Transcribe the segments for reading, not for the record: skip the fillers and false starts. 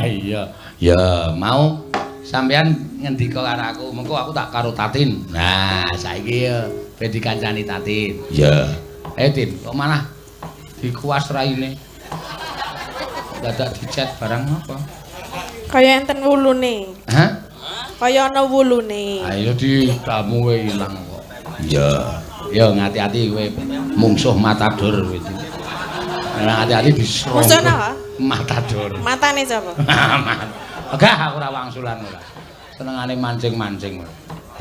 Iya. Ya, mau sampean ngendika karo aku, mengko aku tak karo Tatin. Nah, saiki ya ben dikancani Tatin. Ya. Tin, kok malah dikuas raine. Dadak dicet barang apa? Kaya enten wulune. Hah? Kaya ana wulune. Ayo di kamu ilang kok. Iya. Ya ngati-ati kowe mungsuh matador kowe. Nah, hati-hati diserong. Musuh napa? Matador. Matane sapa? Enggak, aku ora wangsulan ora. Senengane mancing-mancing.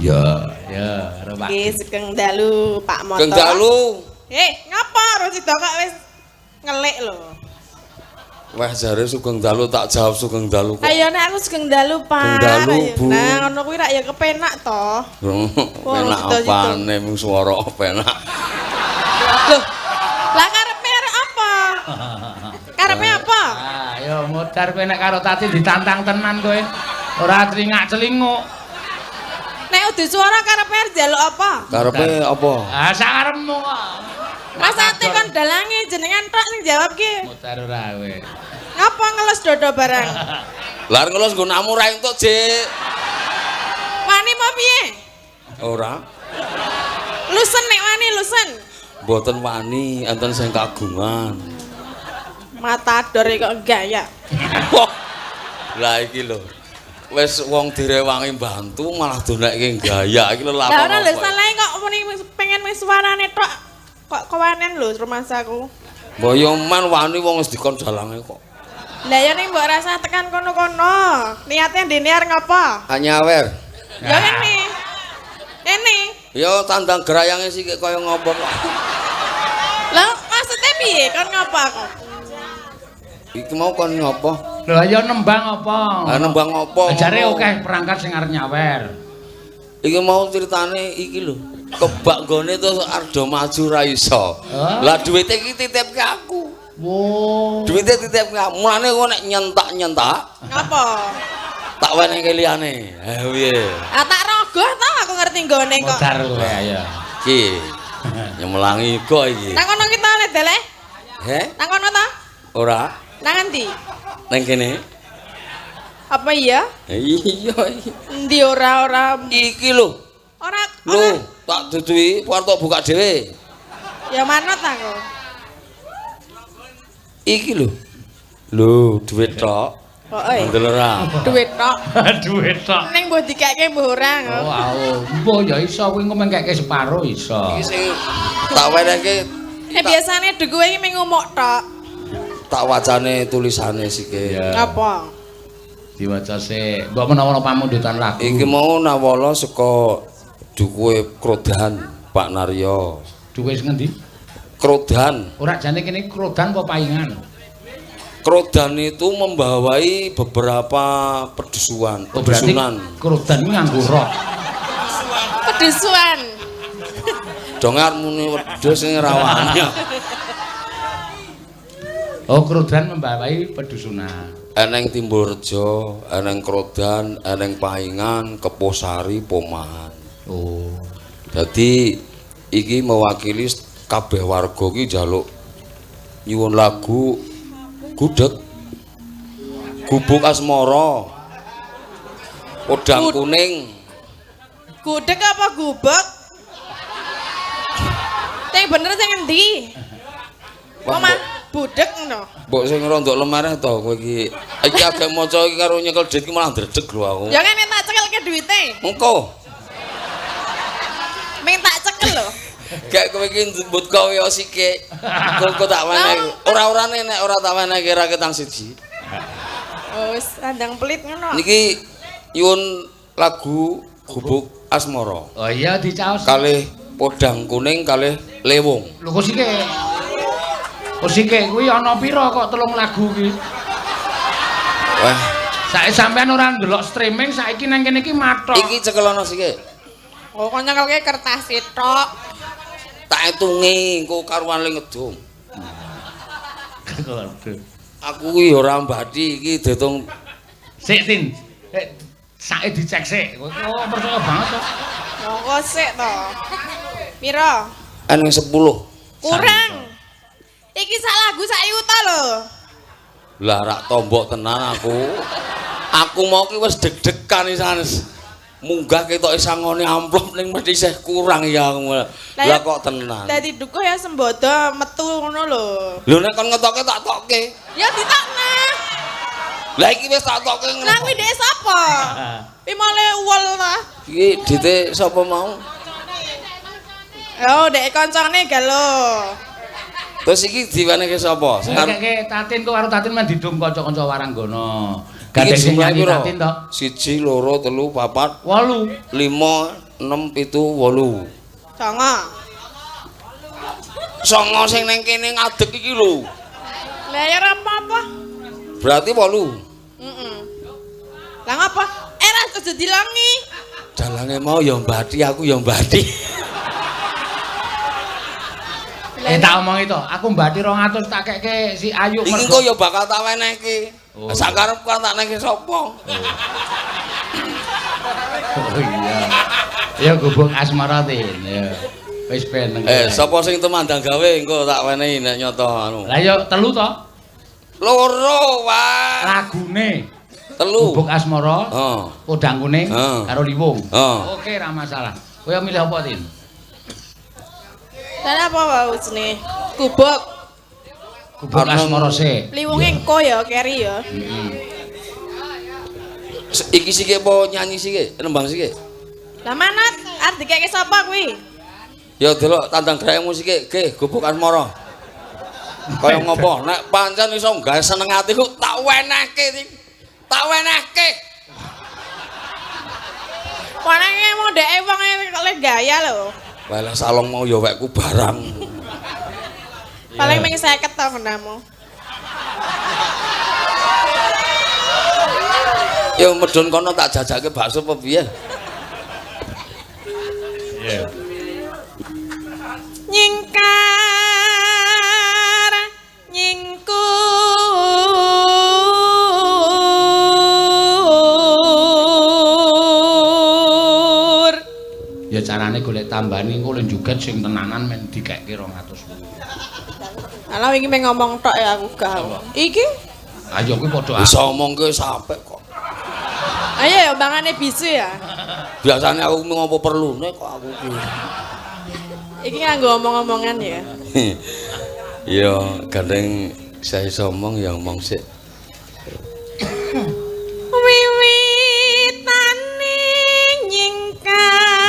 Ya, ya, karo Pak. Nggih, Sugeng Dalu, Pak Moto. Sugeng Dalu. Ngapa Rosida kok wis ngelik lho. Wah jare Sugeng Dalu tak jawab Sugeng Dalu kok. Ayo nek aku Sugeng Dalu, Pak. Sugeng Dalu, Bu. Nah, ngono kuwi rak ya kepenak to. Penak apane mung swara penak. Loh. Lah karepe arek apa? Karepe apa? Ah, yo modar kowe nek karo Tati ditantang tenan kowe. Ora celingak-celinguk. Nek udah suara karepe arep njaluk apa? Karepe apa? Ah, sakarepmu kok. Mas ate kon dalange jenengan tok sing jawab ki. Modar ora kowe. Ngapa ngeles dodo barang? Lah ngelos nggo namu ra entuk, Dik. Wani mau piye? Ora. Lusen nek wani lusen. Mboten wani, enten sing kagungan. Matador kok gaya. Wah. Lah iki lho. Wis wong direwangi bantu malah donekke gaya iki lho lakon. Lah ora lho salahe kok muni pengen wis suarane tok. Kok kewanen lho rumasaku. Boyoman wani wong wis dikon dalange kok. Lah ya ning mbok rasa tekan kono-kono. Niate ndene arep ngapa? Anyawer. Ya kene. Kene. Ya tandang gerayange sik kaya ngopo kok. Lah maksudnya piye kon ngapa kok? Iki mau kon ngopo? Lha ya nembang apa? Lah nembang opo? Jare akeh perangkat sing arep nyawer. Iki mau ceritane iki lho. Kebak gone terus ardo maju ra iso. Lah duwite iki titipke aku. Wo. Duwite titipke aku. Mulane kok nek nyentak-nyentak. Ngapa? Tak wenehke liyane. Ha piye? Ah tak rogoh to aku ngerti nggone kok. Modar kowe ayo. Iki. Nyemelangi kok iki. Nang kono kita le dele? He? Nang kono ta? Ora. Nang endi? Nang kene. Apa iya? Iya iki. Endi ora? Iki lho. Ora. Lho, tak duduhi warta buka dhewe. Ya manut aku. Iki lho. Lho, duit tok. Pokoke. Ndel ora. Duit tok. Duit tok. Ning mbok dikeke mbok ora. Oh, awo. Mbok ya iso kuwi engko mengkeke separo iso. Iki sing tak wenehke Biasane dhuku iki mung ngumuk tok. tak wacane tulisane sike. Apa? Diwaca sik. Mbok menawa pamundutan lagu. Iki mau nawala saka dukuhe Krodan Pak Naryo. Duwe sing ngendi? Krodan. Ora jane kene krodan apa paingan? Krodan itu membawai beberapa pedusuan, pedusunan. Krodan iki nganggo roh. Pedesuan. Dongar muni wedhus sing rawane. Oh, krodan membawai pedusunan. Eneng Timburrejo, eneng Krodan, eneng Paingan, Keposari, Pomahan. Oh. Jadi iki mewakili kabeh warga iki njaluk nyuwun lagu gudeg. Gubuk asmara. Podang kuning. Gudeg apa gubek? Sing bener sing endi? Omah budek ngono. Mbok sing rondok lemare to kowe iki. Iki agek maca iki karo nyekel dit iki malah ndredeg lho aku. Ya kene tak cekelke duwite. Engko. Ming tak cekel lho. Gek kowe iki njembut kowe sike. Engko tak wenehi. Ora-orane nek ora tak wenehi ra ketang siji. Oh, wis sandang pelit ngono. Niki nyuwun lagu Gubuk Asmara. Oh iya dicaos. Kalih podang kuning kalih lewung. Lho kok sike. Kok sike kuwi ana pira kok 3 lagu iki? Wah, Saiki sampean ora ndelok streaming saiki nang kene iki mathok. iki cekelono sike. Oh, kon nyekelke kertas tok. Tak etungi engko karuan le ngedum. Aku kuwi ora mbadi iki diitung. Sik Tin. Saiki dicek sik. Oh, percaya banget kok. Monggo sik to. Pira? Eneng 10. Kurang. Iki sak lagu sak yuta lho. Lah rak tombok tenan aku. Aku mau ki wis deg-degan isanes. Munggah ketok sangone amplop ning mesti isih kurang ya aku. Lah kok tenan. Dadi dukuh ya sembodo metu ngono lho. Lho nek kon ngetoke tak tokke. Ya ditokne. Lah iki wis tak tokke. Lah kuwi dhek sapa? Pi male uwel ta. Iki dite sapa mau? Oh, dhek kancane galo. Terus iki diwane ke sapa? Keke Tatin kok karo Tatin men didum kanca-kanca Waranggana. Iki Gandeng sing jumlahe nyanyi piro? Tatin to. 1 2 3 4 8. 5 6 7 8. Songo. Songo sing ning kene ngadeg iki lho. Lah ya ora apa-apa. Berarti 8. Lah ngapa? Ra aja dilangi. Dalange mau ya mbati aku ya mbati. Tak omongi to, aku mbati 200 tak keke si Ayu Iki kok ya bakal tak wenehke. Oh. Sak karepku tak neke sapa? Oh iya. Ya gubuk asmara Tin. Ya. Wis ben. Sapa sing temandang gawe engko tak wenehi nek nyoto anu. Lah ya 3 to. Loro wae. Lagune 3. Gubuk asmara. Heeh. Podang kuning karo liwung. Oh. Oke, ra masalah. Kowe milih apa, Tin? Dan apa wae jenenge? Gubuk. Gubuk asmara sik. Liwunge engko ya keri ya. Iki sik apa nyanyi sik? Nembang sik? Lah manat arep dikeke sapa kuwi? Ya delok tandang grayemu sik, ge gubuk asmara. Kaya ngopo? Nek pancen iso gawe seneng atiku tak wenehke, Ting. Tak wenehke. Wanenge mau dheke wong le gaya lho. Walah salong mau ya wekku barang. Paling mung 50 ta menamu. Ya medhun kono tak jajake bakso apa piye? Iya. Nyingkar nyingkur. Ya carane golek tambani engko le joget sing tenanan men dikeke 200. Ala wingi meng ngomong tok ya aku gak. Iki Ayo kuwi padha Bisa omongke sampe kok. ayo ya bangane bisu ya. Biasane aku ngopo perlune kok aku ki. Iki nganggo omong-omongan ya. Ya gandeng saya iso omong ya omong sik. Wiwitane nyingkar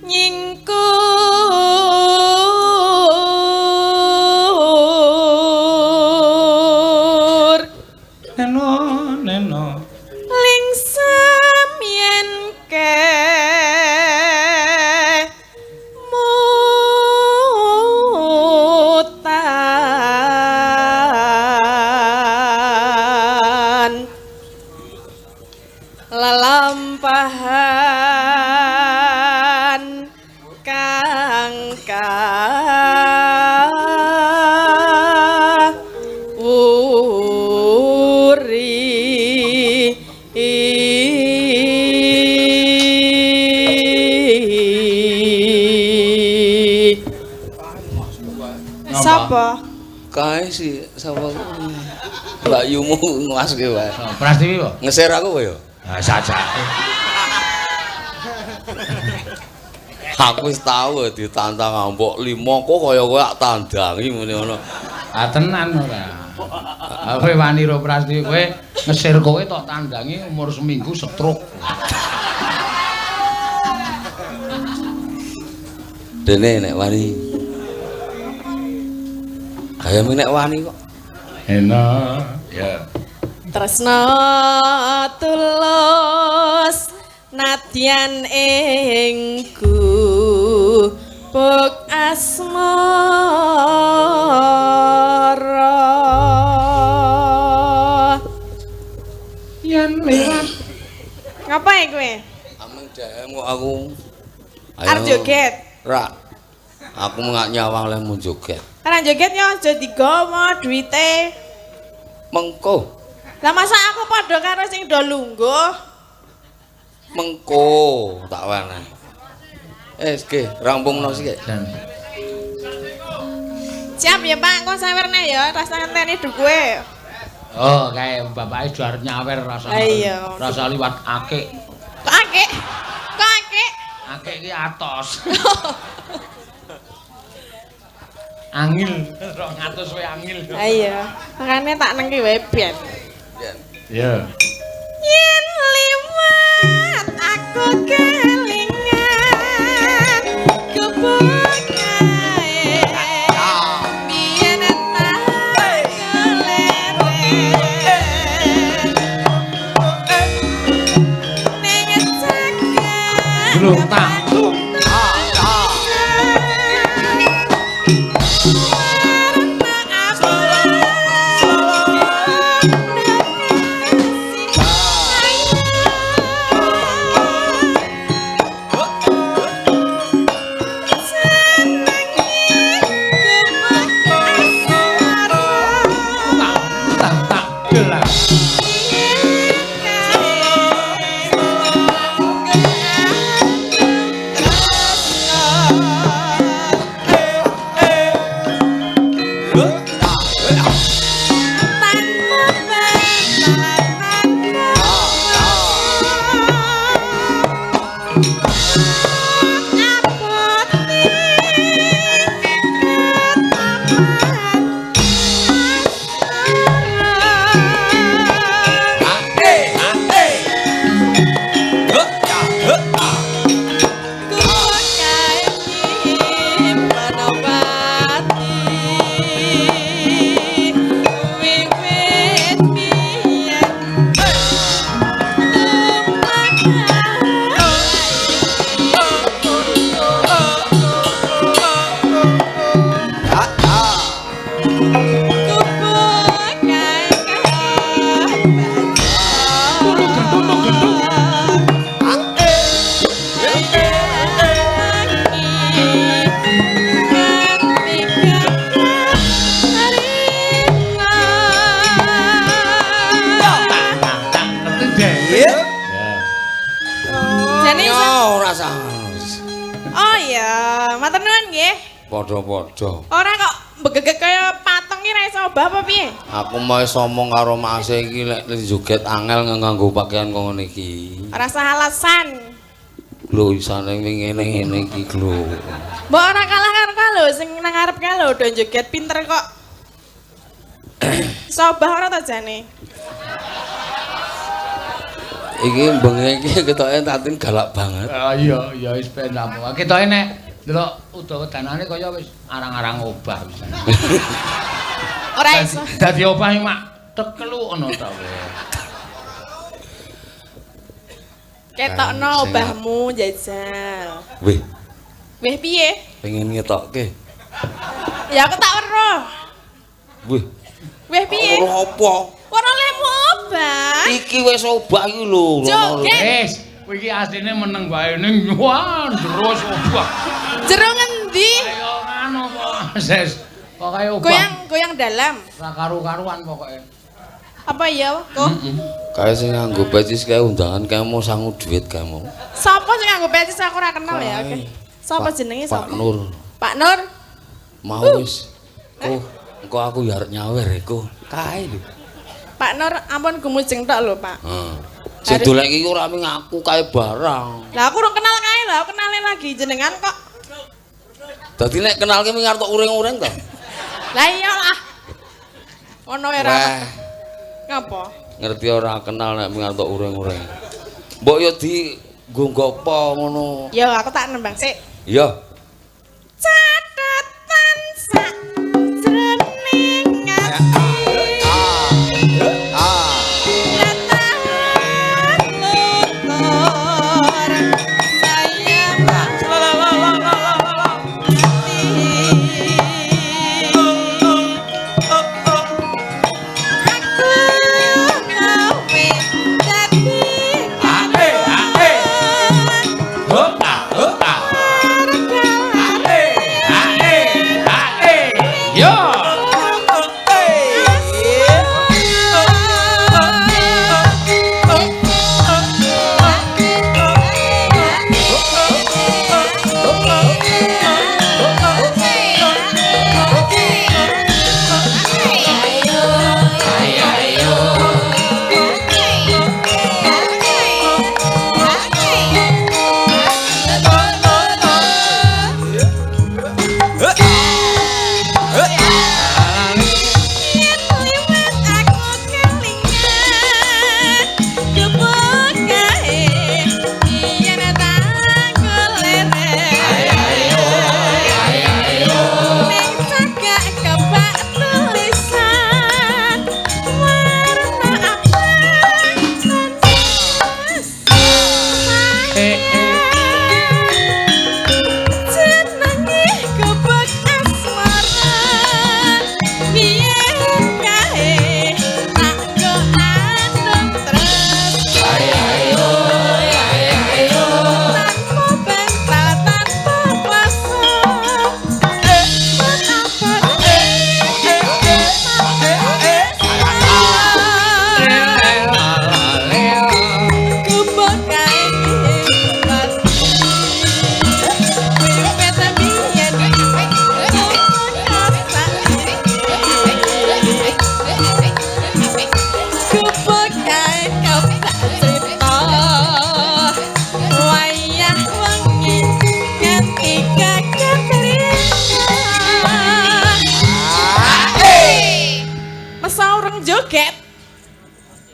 nyingkur neno. lingsem yen ke mutan lelampahan kang uri Sapa? Kae sih sapa? Mbak Yumu ngaske wae. Prastiwi po? Ngeser aku kok ya. Nah, sajake. Aku wis tau ditantang mbok 5 kok kaya kowe tak tandangi ngene ngono. Ah tenan ora. Kowe wani ro Prastiwi kowe ngesir kowe tok tandangi umur seminggu stroke. Dene nek wani. Kaya nek wani kok. Enak. Ya. Tresna tulus nadyan ing gubuk asmara. Yen lewat. Ngapain kowe? Ameng dhewe kok aku. Arep joget. Ra. Aku ngak nyawang leh mun joget. Karena joget yo aja digawa duwite. Mengko. Lah masa aku padha karo sing do lungguh? Mengko tak weneh. Ge, rampungno sik. Siap ya Pak, kok sawerne ya, rasa ngenteni dukuhe. Oh, kayak bapaknya sudah arep nyawer rasa. Iya. Rasa liwat akik. Kok akik? Kok akik? Akik ki atos. Angil, 200 wae angil. Iya, makane tak nengki wae ben. Iya. Yen liwat aku kelingan kebukae biyen tak keleren ning jagat Glutang. Padha-padha. Ora kok begegek kaya patung ki ra iso obah apa piye? Aku mau omong karo Mase iki lek joget angel nganggo pakaian kok ngene iki. Ora usah alasan. Lho isane ngene-ngene iki lho. Mbok ora kalah karo lho sing nang ngarep ka lho do joget pinter kok. Iso obah ora ta jane? Iki bengi iki ketoke Tatin galak banget. Ah iya wis pendamu. Ketoke nek delok udawa-danane kaya wis arang-arang obah wis. Ora iso. Dadi obah mak tekelu ngono ta kowe. Ketokno obahmu jajal. Weh. Weh piye? Pengen ngetokke. Ya aku tak weruh. Weh. Weh piye? Weruh apa? Weruh lemu obah. Iki wis obah iki lho. Joget. Kowe iki asline meneng wae ning wah terus obah. Jero ngendi? Ayo ngono kok. Ses. Pokoke obah. Goyang dalam. Ora karu-karuan pokoke. Apa ya, kok? Kae sing nganggo pecis kae undangan kamu sangu duit kamu. Sapa sing nganggo pecis aku ora kenal ya. Oke. Sapa jenenge sapa? Pak Nur. Pak Nur. Mau wis. Engko aku ya arep nyawer iku. Kae lho. Pak Nur ampun gumujeng tok lho, Pak. Heeh. Sing dolek iki ora ming aku kae barang. Lah aku urung kenal kae lho, aku kenalin lagi jenengan kok. Dadi nek kenalke ming arep uring-uring to. Lah iya lah. Ono ora. Ngapa? Ngerti ora kenal nek ming arep uring-uring. Mbok yo di nggo apa ngono. Ya aku tak nembang sik. Iya. Catatan sak jroning ati. Harga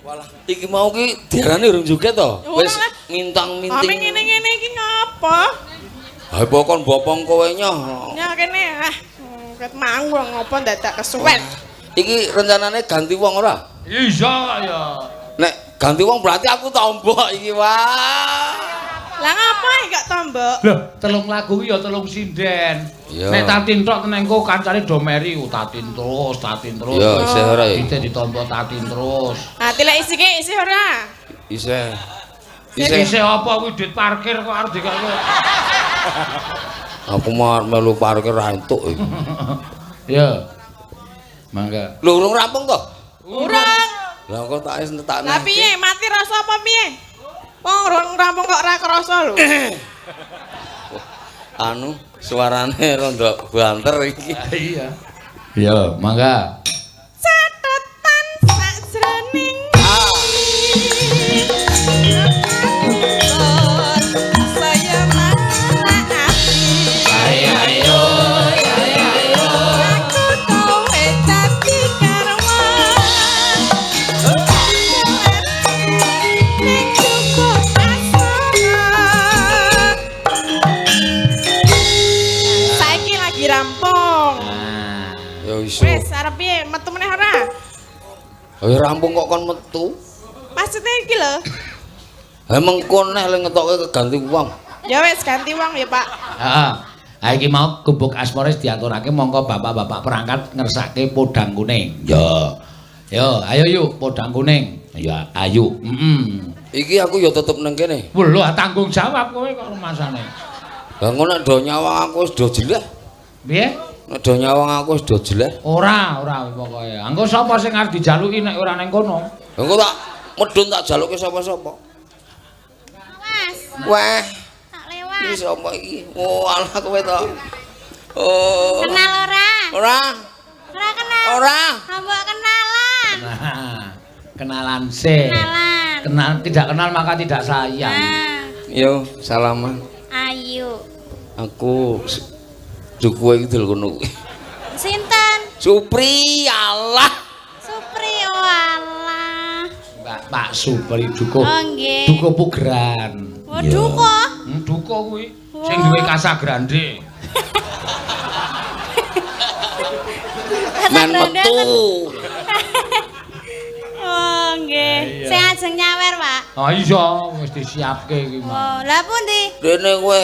Walah, iki mau ki diarani urung joget to? Wis mintang-minting. Ngene-ngene iki ngapa? Ha pokon bopong kowe nyoh. Ya kene ket manggung ngopo dadak kesuwen. Iki rencanane ganti wong ora? Iya ya. Nek ganti wong berarti aku tombok iki wah. Lah ngapa gak tombok? Lah, telung lagu ya telung sinden. Nek Tatin tok tenengko kancane do meri Tatin terus. Ya, isih ora ya. Dite ditompo Tatin terus. Ah, tilek isike isih ora? Isih. Isih apa kuwi duit parkir kok arep dikake. Aku mau melu parkir ra entuk iki. Ya. Mangga. Lho urung rampung to? Urung. Lah kok tak wis entekne. Lah piye? Mati rasa apa piye? Wong urung rampung kok ora krasa lho. Anu, suarane rada banter iki. Iya. Ya, mangga. Catatan sajroning saya marah. Ayo. Aku kowe dadi karwan. Ning cukup asmara. Saiki lagi rampung. Ya iso. Wes arep piye metu meneh ora? Ya rampung kok kon metu. Maksudnya iki lho. Ha mengko neh le ngetoke keganti wong. Ya wes ganti wong ya, Pak. Heeh. Ha iki mau gubuk asmara diaturake mongko bapak-bapak perangkat ngersake podang kuning. Ya. Yo, ayo yuk podang kuning. Ya, ayo. Iki aku ya tetep nang kene. Lho, tanggung jawab kowe kok rumasane. Lah ngono nek do nyawang aku wis do jeleh. Piye? Nek do nyawang aku wis do jeleh. Ora pokoke. Engko sapa sing arep dijaluki nek ora ning kono? Engko tak medun tak jaluke sapa-sapa. Mas, Wah, tak lewat. iki sapa iki? Oh, alah kowe to. Oh. Kenal ora? Ora. Ora kenal. Ora. Mbok kenalan. Nah, kenalan sih. Kenalan. Tidak kenal maka tidak sayang. Nah, Yo, salaman. ayo. Aku duku iki dul kono. Sinten? Supri, alah. Supri walah. Pak Supri Dukuh. Oh nggih. Dukuh Pugran. Waduh kok. Dukuh kuwi sing duwe Casa Grande. Men metu. Oh nggih. Sing ajeng nyawer, Pak. Oh iya, wis disiapke iki. Oh, lah pundi? Dene kowe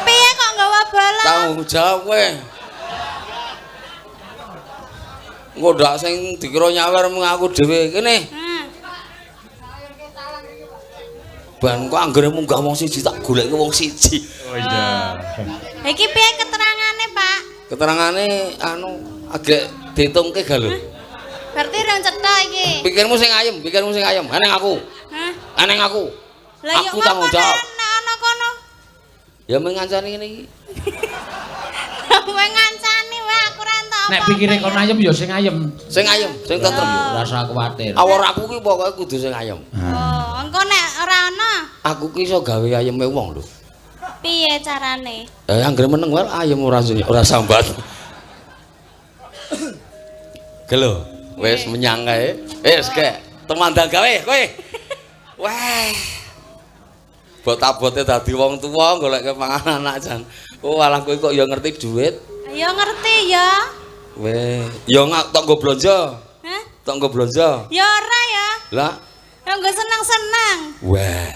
Piye kok nggawa balon? tanggung jawab kowe. Engko ndak sing dikira nyawer mung aku dhewe. Kene. Ban kok anggere munggah wong siji tak goleki wong siji. Oh iya. Iki piye keterangane, Pak? Keterangane anu agek ditungke ga lho. Berarti rong cetha iki. Pikirmu sing ayem, aneng aku. Hah? Aneng aku. Lah yo Aku tanggung jawab. nek ana kono. Ya mengancani ngene iki. Kowe ngancani wae aku ra entuk apa. Nek pikire kon ayem ya sing ayem. Sing ayem, sing tentrem. Ora usah kuwatir. Awor aku ki pokoke kudu sing ayem. Oh, engko nek ora ana, Aku ki iso gawe ayeme wong lho. piye carane? Anggere meneng wae ayem ora sambat. Gelo, wis menyang kae. Wis kek, temandang gawe kowe. Wah. Bot-abote dadi wong tuwa goleke panganan anak jan. Oh, alah kowe kok ya ngerti dhuwit. Ya ngerti ya. Weh, ya ngak tok nggo blonjo. Hah? Tok nggo blonjo. Ya ora ya. Lah, Ya nggo seneng-seneng. wah.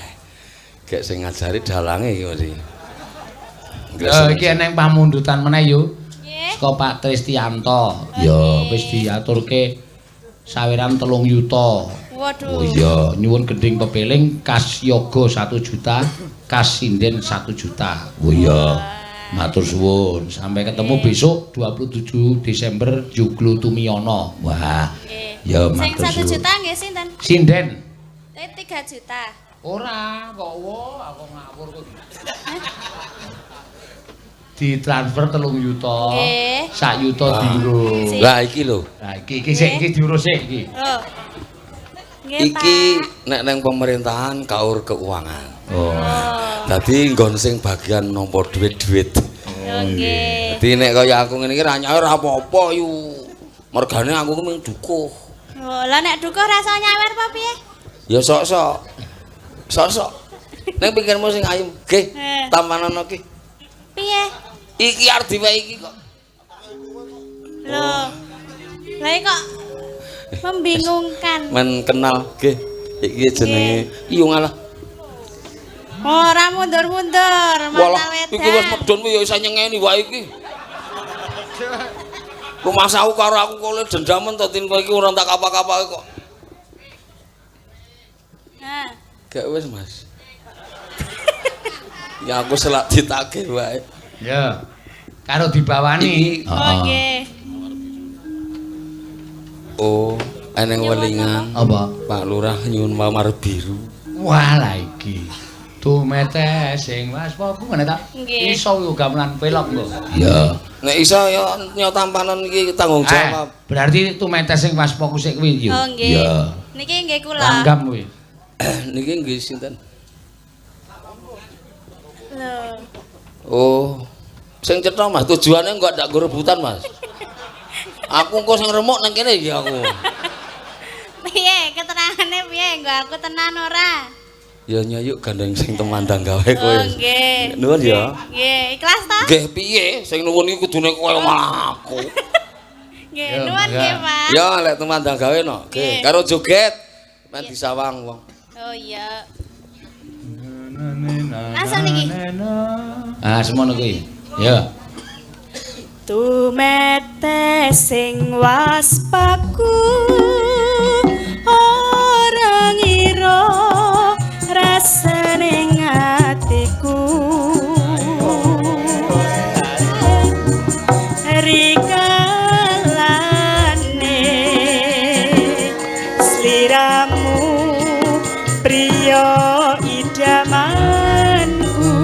Gek sing ngajari dalange iki mesti. Iki eneng pamundutan meneh yo. Nggih. Saka Pak Tristianto. Ya wis diaturke saweran 3 yuta. Waduh. Oh iya, nyuwun gending pepeling kas yoga 1 juta, kas sinden 1 juta. Oh iya. Matur suwun. Sampai ketemu besok 27 Desember Joglo Tumiyono. Wah. Nggih. Ya Sing matur 1 suwun. juta nggih sinten? Sinden. 3 juta. Ora, kok aku ngawur kok. Ditransfer 3 yuta. Nggih. 1 yuta diurus. Lah iki lho. Lah iki sik iki diurus sik iki. Oh. Nggih, Iki Pak. nek nang pemerintahan kaur keuangan. Oh. Dadi nggon sing bagian nampa dhuwit-dhuwit. Oh nggih. Dadi nek kaya aku ngene iki ra nyaur apa-apa yu. Mergane aku ku mung dukuh. Oh, lah nek dukuh rasa nyawer apa piye? Ya sok-sok. Sok-sok. Ning pikirmu sing ayem. Nggih, tampanana ki. Piye? Iki arep diwehi iki kok. Loh. Lah kok membingungkan. Men kenal nggih. Iki jenenge iya ngalah. Ora mundur-mundur, mata wedan. Iki wis medhun ya iso nyengeni wae iki. Rumasaku karo aku kok dendamen to tin kowe iki ora tak kapak-kapake kok. Nah. Gak wis, Mas. Ya aku selak ditagih wae. Ya. Karo dibawani. Oh nggih. Oh, eneng welingan. Apa? Pak Lurah nyuwun mawar biru. Wah lah iki. Tumete sing waspaku ngene ta? Iso yo gamelan pelok kok. Ya. Nek iso ya nyot tampanan iki tanggung jawab. Berarti tumete sing waspaku sik kuwi yo. Oh nggih. Ya. Niki nggih kula. Langgam kuwi. Niki nggih sinten? Lho. Oh. Sing cetha Mas, tujuane kok ndak nggo rebutan Mas. Aku engko sing remuk nang kene iki aku. Piye keterangane piye? Nggo aku tenan ora? Ya nyayuk gandeng sing temandang gawe kowe. Oh nggih. Nuwun ya. Nggih, ikhlas ta? Nggih piye sing nuwun iki kudune kowe malah aku. Nggih, nuwun nggih, Pak. Ya lek temandang gawe no. Nggih, karo joget men disawang wong. Oh iya. Langsung niki. Ah, semono kuwi. Ya. Tumete sing waspaku ora ngira rasane ngatiku rikalane sliramu priya idamanku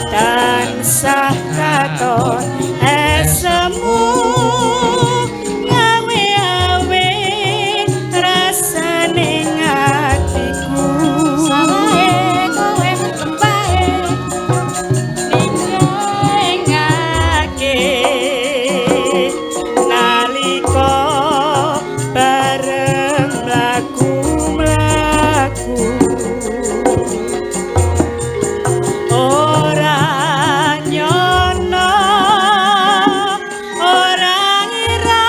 tansah katon esemu ngawe-awe rasane ngatiku sawahe kowe tembahe ningake nalika bareng mlaku-mlaku ora nyono ora ngira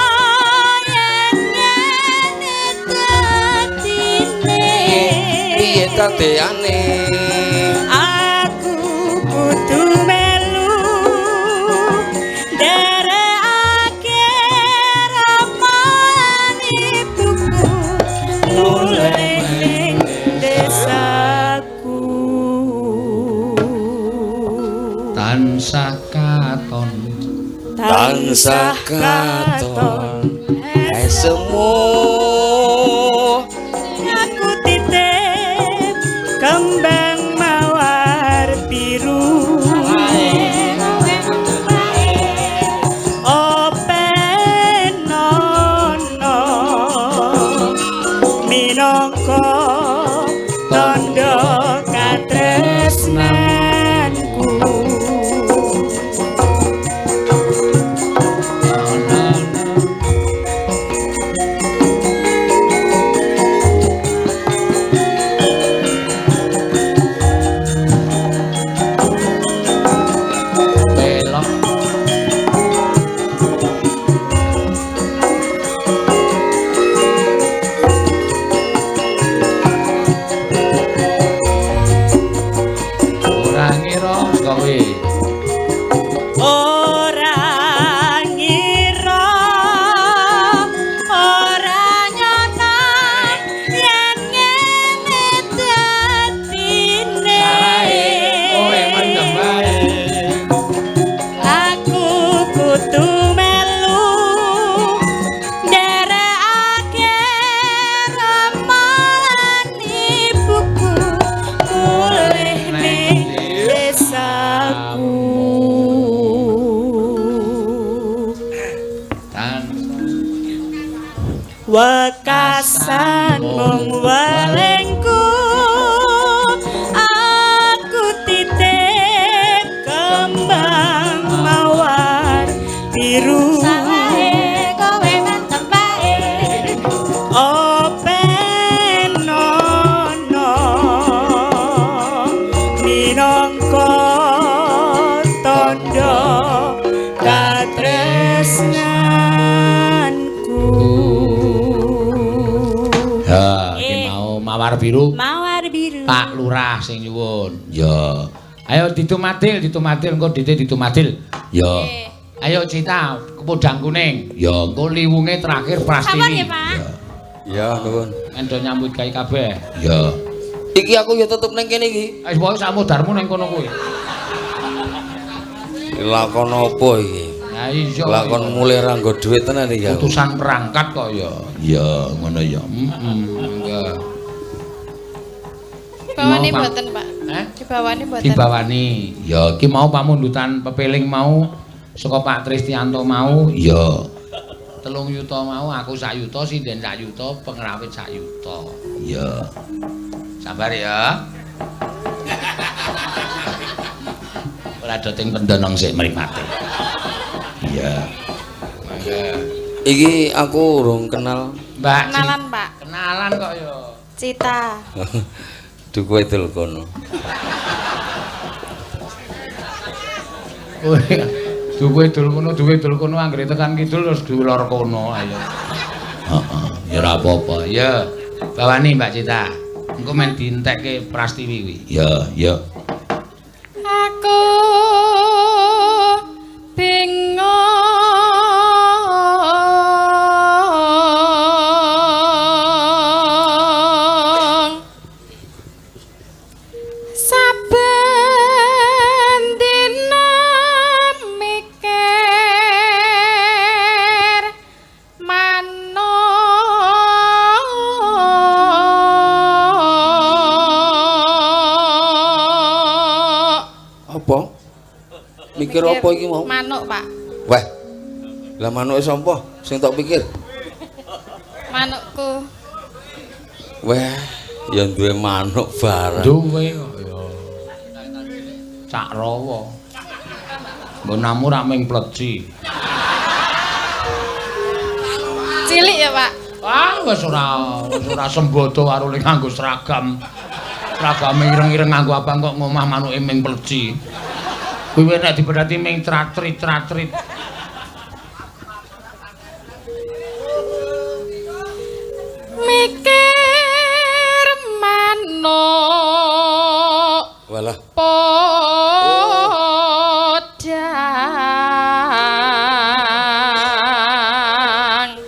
yen ngene dadine Piye kateane? aku kudu melu nderekake ramane tuku mulai ning desaku Tansah katon. Tansah katon esemu aku titip kembang mawar biru openono minangka tandha katresnanku Pelok. Ora ngira kowe. ora ngira ora nyana yen ngene dadine Kowe mendem wae. aku kudu melu nderekake ramalan ibuku mulih ning desaku wekasan mung welengku aku titip kembang mawar biru Sawahe kowe mawar biru. Mawar biru. Pak Lurah sing nyuwun. Ya. Ayo ditumadil engko ditumadil. Ya. Ayo Cita, podang kuning. Ya, engko liwunge terakhir Prastiwi. Sabar ya, Pak. Ya, nuwun. Endo nyambut gawe kabeh. Ya. Iki aku ya tetep ning kene iki. Wis pokoke sak modarmu ning kono kuwi. Lakon apa iki? Lah iya. Lakon mulai ra nggo dhuwit tenan iki aku. Utusan perangkat kok ya. Ya, ngono ya. Enggak. Dibawani mboten, Pak? Dibawani mboten. Dibawani. Ya, iki mau pamundutan pepeling mau saka Pak Tristianto mau, ya. 3 yuta mau, aku 1 yuta, sinden 1 yuta, pengrawit 1 yuta. Ya. Sabar ya. Ora doting pendonong sik mripate. Iya. Mangga. Iki aku urung kenal. Mbak. Kenalan, Pak. Kenalan kok ya. Cita. Duku edul kono. Duwe dul kono anggere tekan kidul terus dulur kono ayo. Heeh, ya ora apa-apa. Ya, bawani Mbak Cita. Engko men dientekke Prastiwi kuwi. Ya, ya. Aku bingung saben dina mikir Apa? Mikir apa iki mau? Manuk, Pak. Weh. Lah manuke sapa sing tok pikir? Manukku. Weh, ya duwe manuk barang. Duwe kok ya. Cak rawa. Mbok namu ra ming pleci. Cilik ya, Pak. Ah, wis ora sembodo karo ning nganggo seragam. Seragame ireng-ireng nganggo apa kok ngomah manuke ming pleci. Kuwi nek dibedhati ming tratrit. Mikir manuk. Walah. Podang.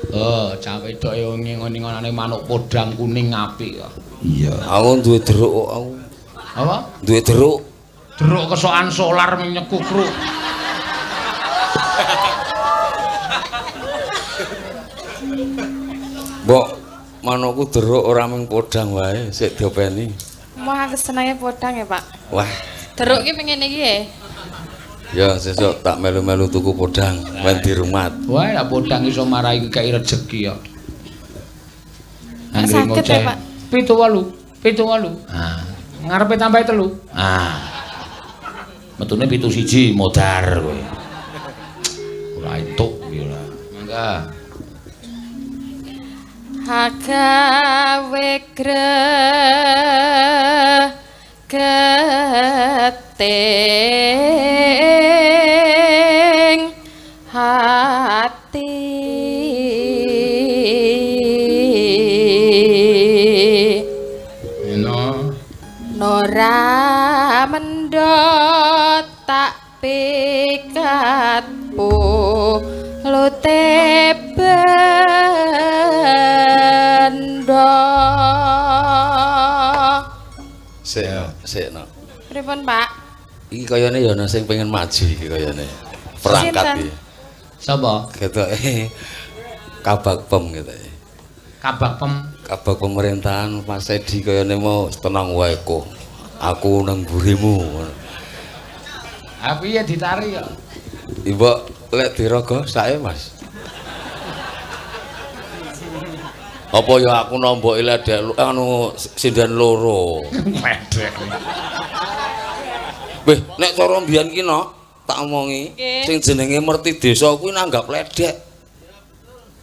Oh, cah wedoke ngingon-ingonane manuk podang kuning apik kok. Iya. Aku duwe deruk kok aku. Apa? Duwe deruk. Deruk kesokan solar nyekukruk. Mbok, manukku deruk ora mung podang wae, sik diopeni. Mau aku senenge podang ya, Pak. Wah, Teruk ki pengen iki ya. ya sesuk tak melu-melu tuku podang ben di rumah. Wah, ya podang iso marai kei rejeki ya. Anggere Sakit ya, Pak? 78. Ah, ngarepe tambahi 3. Ah. Metune 71 modar kowe. Ora entuk iki ora. Mangga. Agawe gregeting hati Eno. Nora mendot tak pikatmu lute bendo. Sik no. Pripun, Pak? Iki kayane ya ana sing pengen maju iki kayane. Perangkat iki. Sapa? Ketoke Kabak Pem ketoke. Kabak Pem. Kabak pemerintahan Mas Edi kayane mau tenang wae kok. Aku nang mburimu. Ha piye ditari ya? Ibu lek diraga sae, Mas. Apa ya aku nomboki ledek anu sinden loro. Pedek. Weh, nek cara mbiyen ki no, tak omongi, sing jenenge merti desa kuwi nanggap ledek.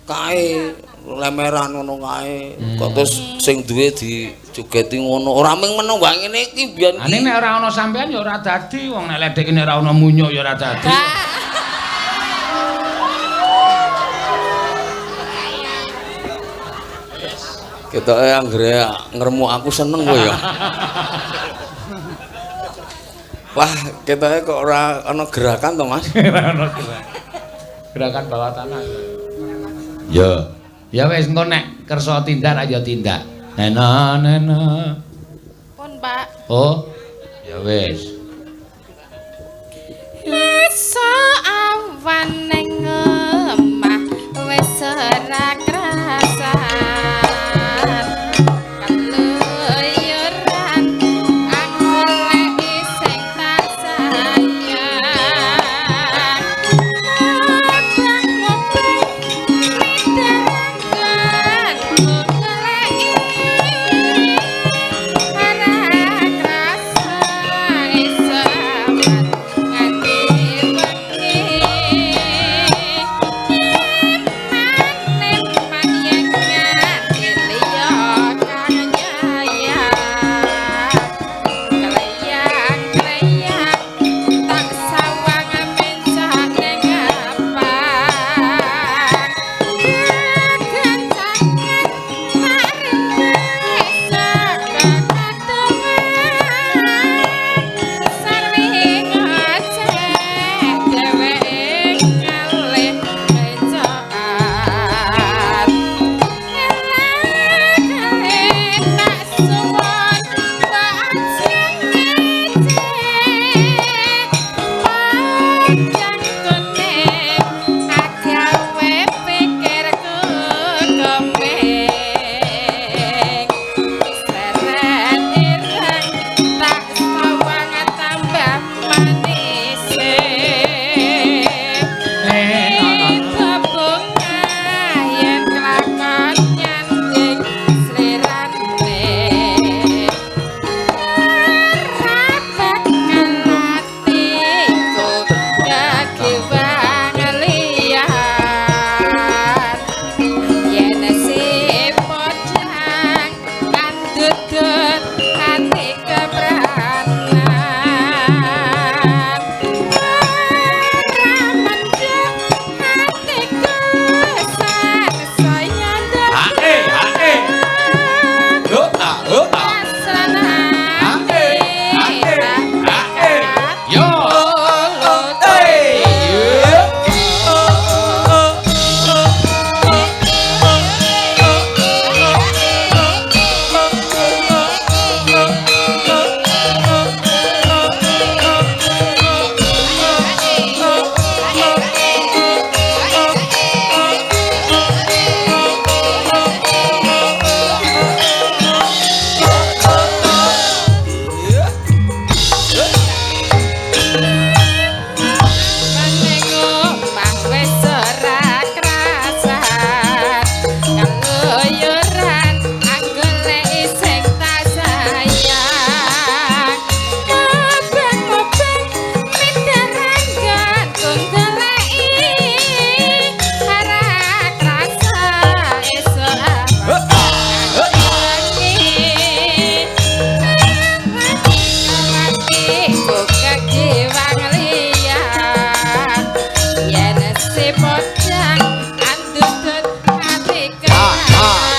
Kae lemeran ngono kae. Kok terus sing duwe dijugeti ngono. Ora mung meneng wae ngene iki mbiyen. Ane nek ora ana sampean ya ora dadi, wong nek ledek nek ora ana munyuk ya ora dadi. Ketoke anggere ngremuk aku seneng kowe ya. Wah, ketoke kok ora ana gerakan to, Mas? Ora ana gerakan bawah tanah. Ya. Ya wis engko nek kersa tindak aja tindak. Nena. Pun, Pak. Oh. Ya wis. Iso awan ning omah wis ora krasan. Keluyuran aku lek sing tak sayang. Ngobeng-ngobeng midaran goleki ora krasa iso nganti Ah.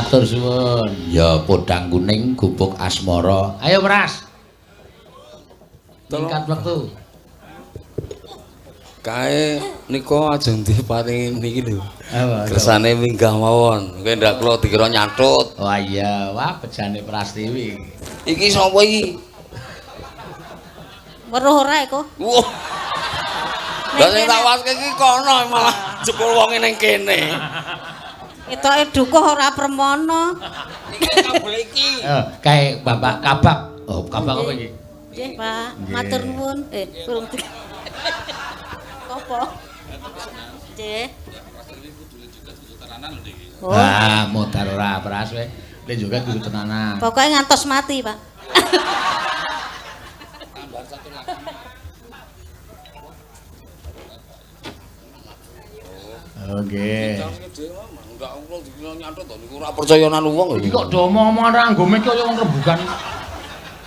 Matur suwun. Ya podang kuning gubuk asmara. Ayo Pras. Tingkat wektu. Kae nika ajeng diparingi niki lho. Apa? Kersane minggah mawon. Kowe ndak kula dikira nyatut. Wah iya, wah bejane Prastiwi. Iki sapa iki? Weruh ora iku. Wah. Lah sing tak waske iki kono malah jebul wonge ning kene. Etoke dukuh ora permono. Iki kabel iki. Kae Bapak Kabak. Oh, Kabak apa iki? Nggih, Pak. Matur nuwun. Kurang apa? Nggih. Oh. Ah, modar ora Pras we. Nek juga kudu tenanan. Pokoke ngantos mati, Pak. Oke. Enggak kula dikira nyatut to niku ora percayanan wong. Iki kok do omong-omongan ra nggome kaya wong rebukan.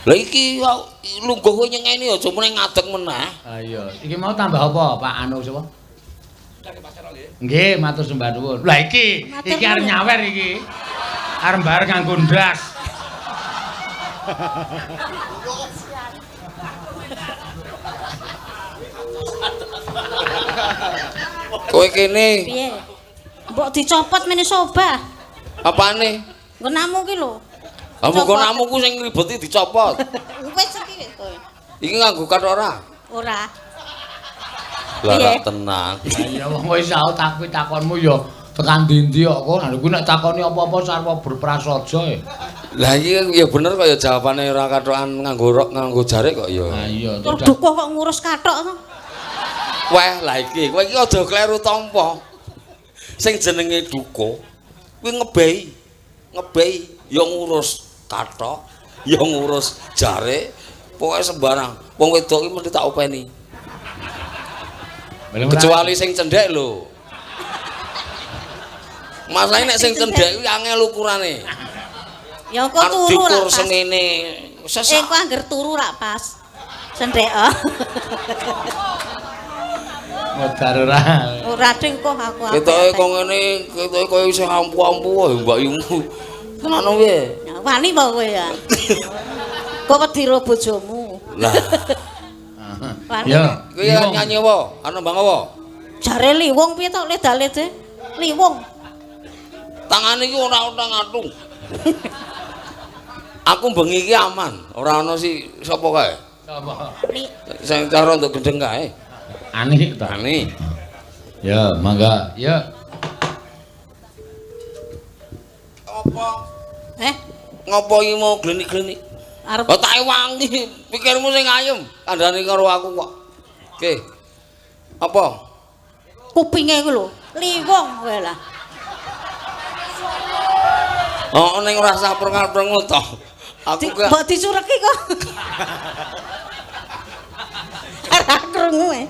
Lah iki lungguh kowe nyengeni aja meneh ngadeg meneh. Ah iya, iki mau tambah apa, Pak Anu sapa? Nggih, matur sembah nuwun. Lah iki arep nyawer iki. Arep mbar nganggo ndas. Kowe kene. Piye? Mbok dicopot meneh sobah. Apane? Nggonamu ki lho. Ah nggonamu ku sing ribeti dicopot. Wis iki kowe. Iki nganggo kat ora? Ora. Lah ora tenang. Ya wong wis takonmu ya tekan ndi-ndi kok kok. Lha kuwi nek takoni apa-apa sarwa berprasaja. Lah iki ya bener kok ya jawabane ora kathokan nganggo jare kok ya. Ha iya. Tur dukuh kok ngurus kathok to. Weh, lah iki kowe iki aja kleru tampa. Sing jenenge dukuh kuwi ngebehi ya ngurus kathok, ya ngurus jare, pokoke sembarang. Wong wedok iki mesti tak openi. Kecuali sing cendhek lho. Masalahe nek sing cendhek kuwi angel ukurane. Ya kok turu lah. Dikur semene. Engko angger turu rak pas. Cendhek. Modar ora. Ora ding kok aku. Ketoke kok ngene, ketoke koyo isih ampu-ampu wae Mbak Yumu. Tenan piye? Wani apa kowe ya? Kok wedi ro bojomu. Lah. Ya, kowe nyanyi apa? Ana mbang apa? Jare liwung piye to ledale-lede? Liwung. Tangane iki ora ngatung. Aku bengi iki aman, ora ana sapa kae. Sapa? Sing cara untuk gendeng kae. Ani ta. Ani. Ya, mangga. Ya. Apa? Ngopo iki mau klinik-klinik? Arep Oh tak wangi, pikirmu sing ayem, kandhane karo aku kok. Oke. Apa? kupinge iku lho, liwung kowe lah. Oh ning rasa prengal-prengu to. Aku ke Mbok disureki kok. Ora krungu e.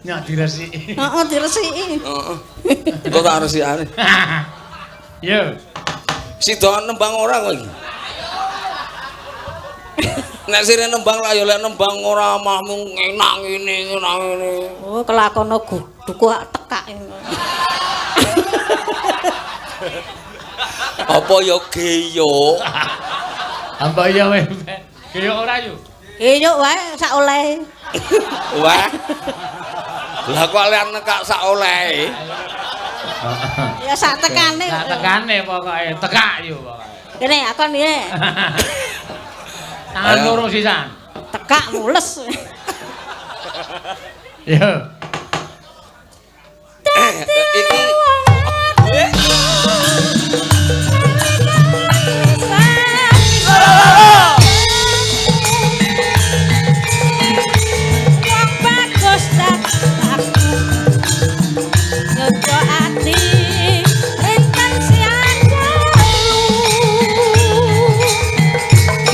Nyak diresiki. Heeh, diresiki. heeh. Kok tak resikane. Yo. Sida nembang ora kowe iki. Nek sire nembang lah ya lek nembang ora mahmu enak ngene enak ngene. Oh, kelakono duku tekak. Apa ya geyo? Apa ya weh? Geyo ora yo. Geyo wae sak oleh. Wah. Lah kok lek nekak sak oleh. Ya sak tekane. Sak tekane pokoke tekak yo pokoke. Kene akon piye? Tangan loro sisan. Tekak mules. Yo.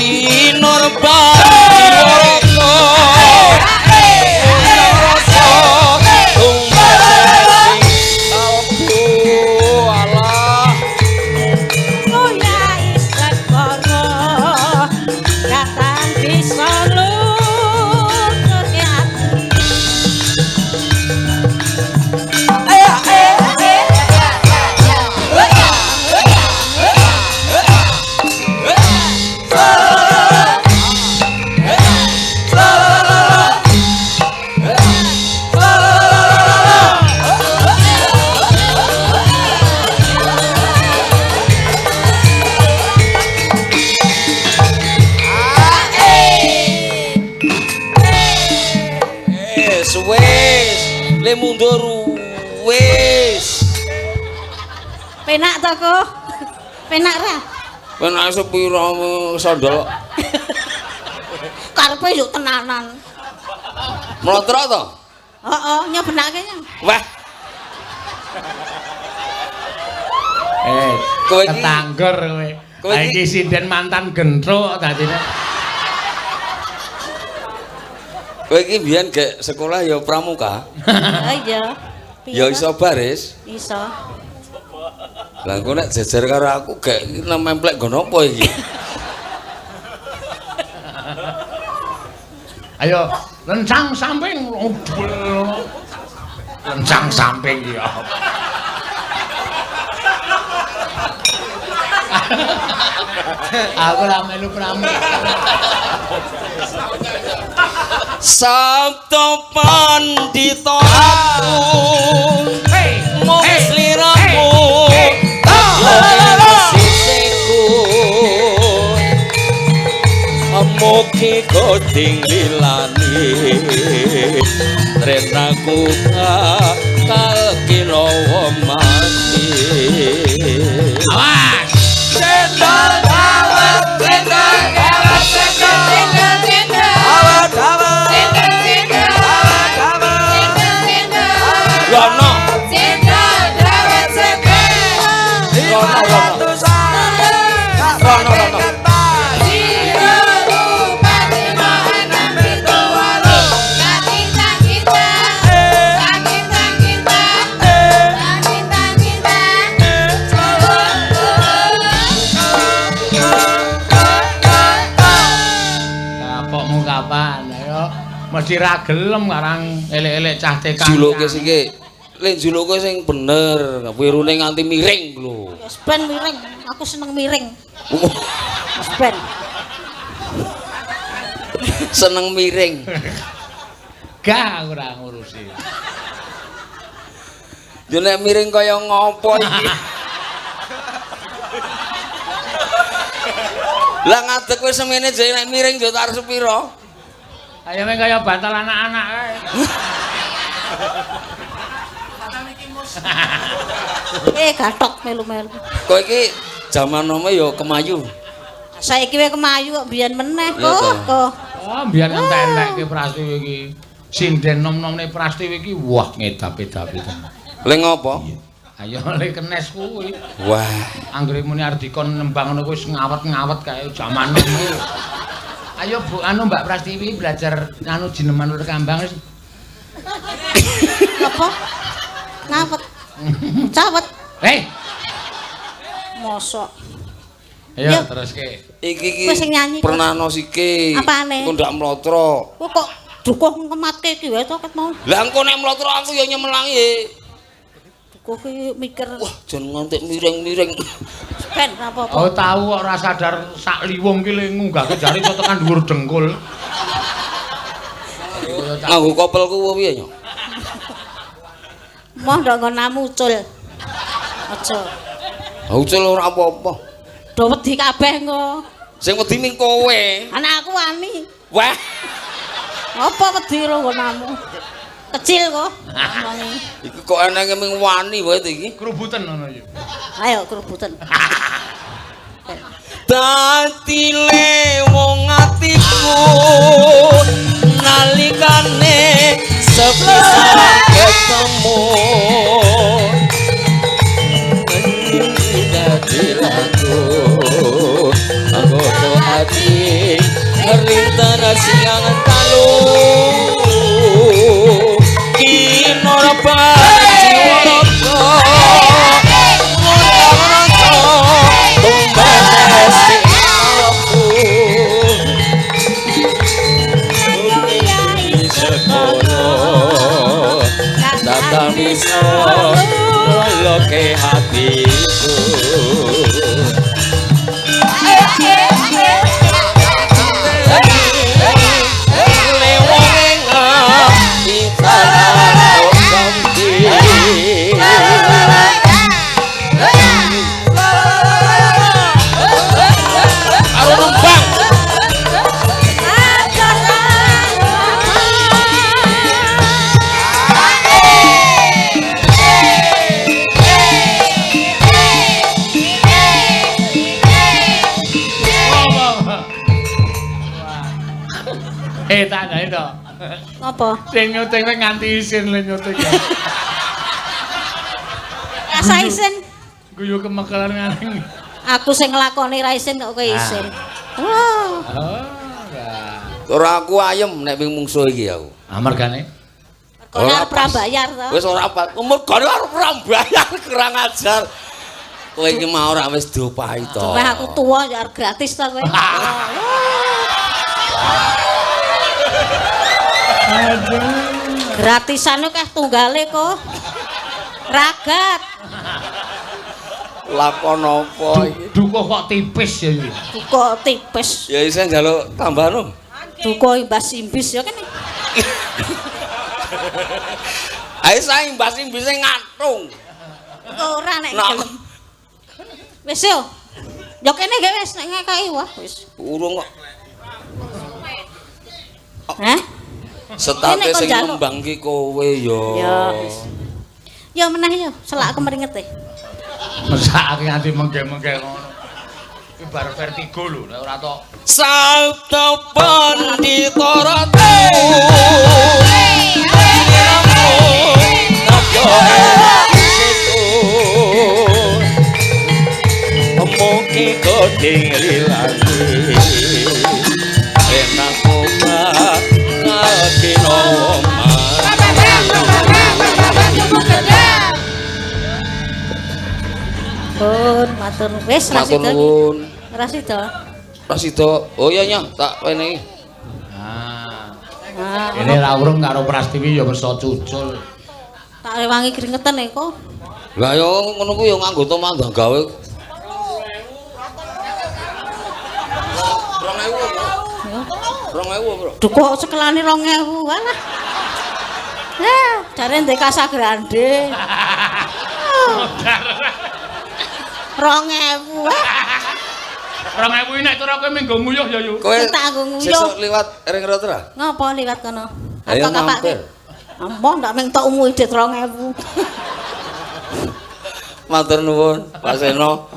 Iki Nurba Roko Roko Le mundur wis. Penak to, Ko? Penak ra? Penak sepira sandal. Karepe yo tenanan. Mlotrok to? Heeh, nyobenake nya. Wah. Kowe iki ketanggor kowe. Kowe Iki sinden mantan gentruk dadine. Kowe iki biyen gek sekolah ya pramuka. Ha iya. Ya iso baris. Iso. Lah engko nek jejer karo aku gek nemplek nggon apa iki? Ayo, lencang samping. Lencang samping ya. Aku lah melu pramuka. Sabto pandita aku mung sliramu sisiku amoke goding lilani renaku bakal kirawa mati Awas. cendol dawet cendol dawet cendol dawet Rono. Kapokmu kapan? Ayo, mesti ra gelem karang elek-elek cah TK. Juluke siki. Lek juluke sing bener, wirune nganti miring lho. Wis ben miring, aku seneng miring. Wis ben. Seneng miring. Gak ora ngurusi. Yo nek miring kaya ngopo iki? Lah ngadeg wis semene jek nek miring yo tar sepira? Ayo men kaya bantal anak-anak kae. Gathok melu-melu. Kowe iki jaman nome yo kemayu. Saiki wae kemayu kok biyen meneh, Iya toh. Ko. Oh, biar entek-entek ki Prastiwi iki. Sinden nom-nomne Prastiwi iki wah ngedap-edapi tenan. Lek ngopo? Ayo le kenes kuwi. Wah, Anggere muni Ardikon nembang ngono kuwi wis ngawet-ngawet kae jaman nom kuwi. Ayo Bu anu Mbak Prastiwi belajar anu jineman Lur Kambang wis. Apa? Ngawet. Cawet. Mosok. Ayo Yo. teruske. iki Kowe sing nyanyi, Ko. pernah siki. Apane? Kok ndak mlotro. Kok dukuh ngematke iki wae to ket mau. Lah engko nek mlotro aku ya nyemelangi. Dukuh ki mikir Wah, jan nganti miring-miring. ben apa-apa. Oh tahu kok ora sadar sak liwung ki le ngunggahke jari iso tekan dhuwur dengkul. Nganggo kopelku piye yo? Moh ndok nggonamu ucul. Aja. Ucul ora apa-apa. Do wedi kabeh engko. Sing wedi ming kowe. Anakku wani. Wah, Apa wedi ro nggonamu? Kecil kok. Wani. iki kok enenge ming wani wae to iki. Kerubutan ngono ya. Ayo kerubutan. Dadi le wong atiku nalikane sepisan ketemu dadi lagu anggota ati ngerintan siang talu kinorba jiwaraga Datang bisa meloke hatiku Apa? Sing nyuting kowe nganti isin le nyuting. Rasa isin. Guyu kemekelan nganing. Aku sing nglakoni ra isin kok kowe isin. Oh. Ora aku ayem nek ping mungsuh iki aku. Amargane Kok arep ra bayar to? Wis ora apa. Mergane arep ora bayar kurang ajar. Kowe iki mau ora wis diopahi to. Wah aku tua ya gratis to kowe. Gratisane kah tunggale kok. Ragat. Lakon apa iki? dukuh kok tipis ya iki. Duko tipis. Ya isih njaluk tambahan. Duko imbas imbis ya kan. Ayo sae mbas imbise ngatung. Ora nek gelem. Wis yo. Yo kene ge wis nek ngekaki wah wis. Urung kok. Hah? Setate sing ngembang ki kowe ya. Ya wis. Ya meneh yo, selak kemeringet e. Mesake nganti mengke-mengke ngono. Iki bar vertigo lho, nek ora tok. Sabda panditarate. Mugi koding lilane. Enak obat kadino Pun matur wis Matur nuwun. Rasida. Oh iya nya, tak wenehi. Ini ra urung karo Prastiwi ya meso cucul. Tak rewangi keringetan e kok. Lah ya ngono ku ya nganggo tomandang gawe. 2000. Ya. 2000, Bro. Duko sekelane 2000 walah. Jare ndek Casa Grande. 2000. 2000 nek cara kowe minggu nguyuh ya yo. Kowe tak nggo nguyuh. sesuk liwat ring rot ora? Ngopo liwat kono? Ayo Apa kapake? mampir. Ampun ndak mung tok umum idit 2000. Matur nuwun, Pak Seno.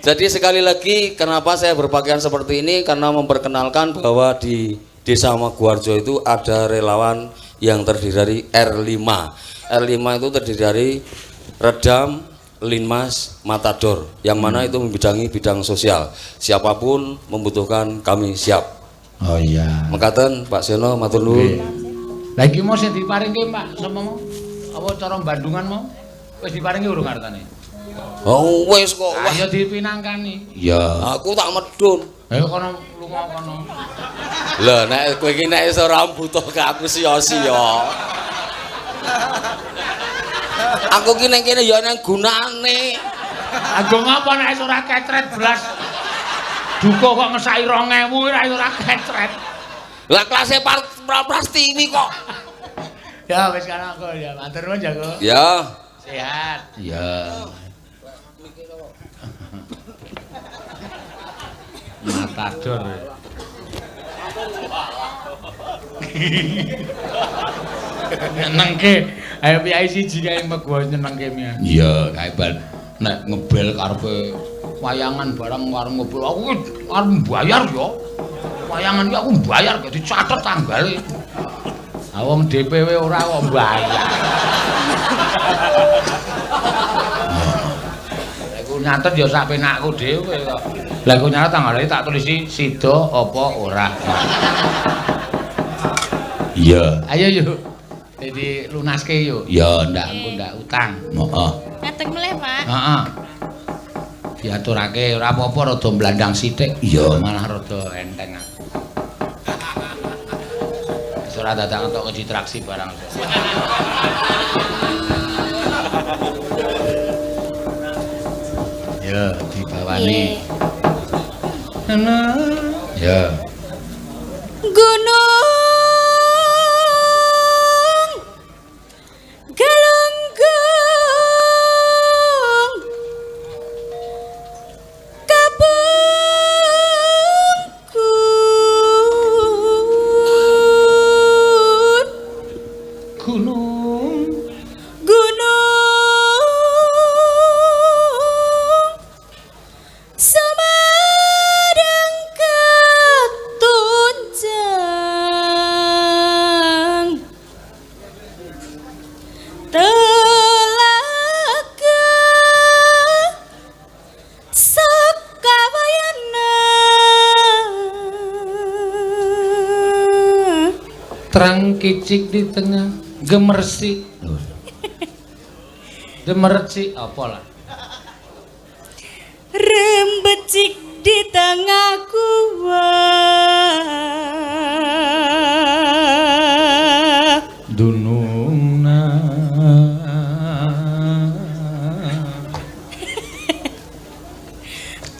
Jadi sekali lagi kenapa saya berpakaian seperti ini karena memperkenalkan bahwa di Desa Maguwarjo itu ada relawan yang terdiri dari R5. R5 itu terdiri dari Redam, Linmas, Matador, yang mana itu membidangi bidang sosial. Siapapun membutuhkan kami siap. Oh iya. Mekaten Pak Seno matur nuwun. Lah iki mau sing diparingke Pak sapa mau? Apa cara Bandungan mau? Wis diparingke urung artane? Oh wis kok. Ayo dipinangkani. Ya, aku tak medun. Ayo kono lunga kono. Lah nek kowe iki nek iso ora mbutuhke aku sia-sia. Aku ki ning kene ya nang gunane. Anggo ngapa nek ora kecret blas. Duko kok ngesaki 2000 ora kecret. Lah kelasé Prastiwi kok. Ya wis kana aku ya. Matur nuwun Jago. Ya. Sehat. Ya. Matador. Nyenengke. Ayo piyai siji kae megwa nyenengke miya. Iya, kae bal nek ngebel karepe wayangan barang warung ngebel aku arep mbayar ya. Wayangan iki aku mbayar gak dicatet tanggale. Ah wong DPW ora kok mbayar. Aku nyatet ya sak penakku dhewe kok. Lah aku nyatet tanggale tak tulisi sida apa ora. Iya. Ayo yuk. Jadi lunaske yuk. Ya ndak engko ndak utang. Heeh. Ngateng meleh, Pak. Heeh. Diaturake ora apa-apa rada blandang sithik. Iya, malah rada enteng. Wis ora dadak entuk ditraksi barang. Ya, dibawani. Ya. Gunung Galunggung Kabungkun Gunung Telaga Sakawayana Terang kicik di tengah gemersi. Gemersi apa lah? Rembecik di tengah gua Dunungna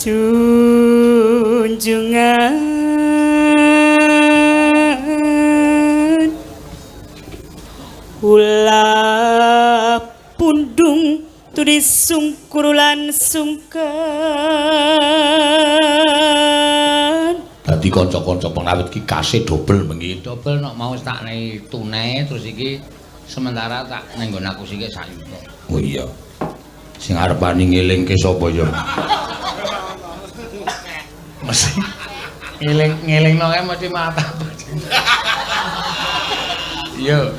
junjungan ula pundung turis sungkurulan sungkan dadi kanca-kanca pengrawit ki kasih dobel bengi dobel nek mau tak nei tunai terus iki sementara tak ning nggon aku siki sayuta. Oh iya. Sing arepani ngelingke sapa ya? Mesti ngelingno kae mesti mata. Yo.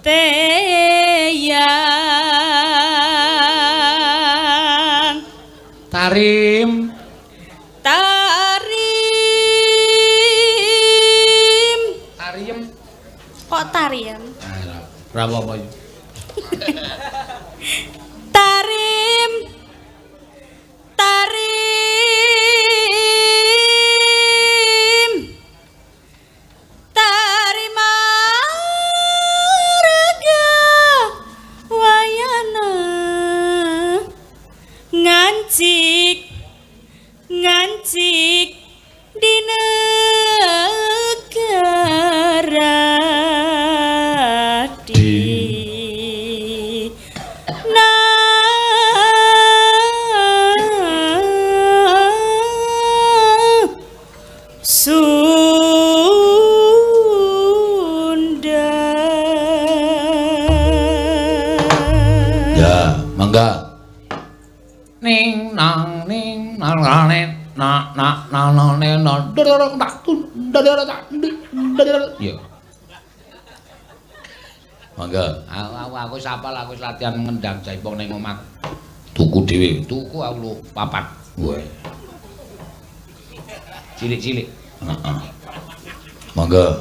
Teyang Tarim kok tariam ora apa-apa yo tarim raga wayana ngancik di negara Sunda. ya mangga ning nang na dorong tak ya mangga aku sapal aku latihan ngendang jaipong ning omah tuku dhewe tuku aku papat wae cilik-cilik heeh mangga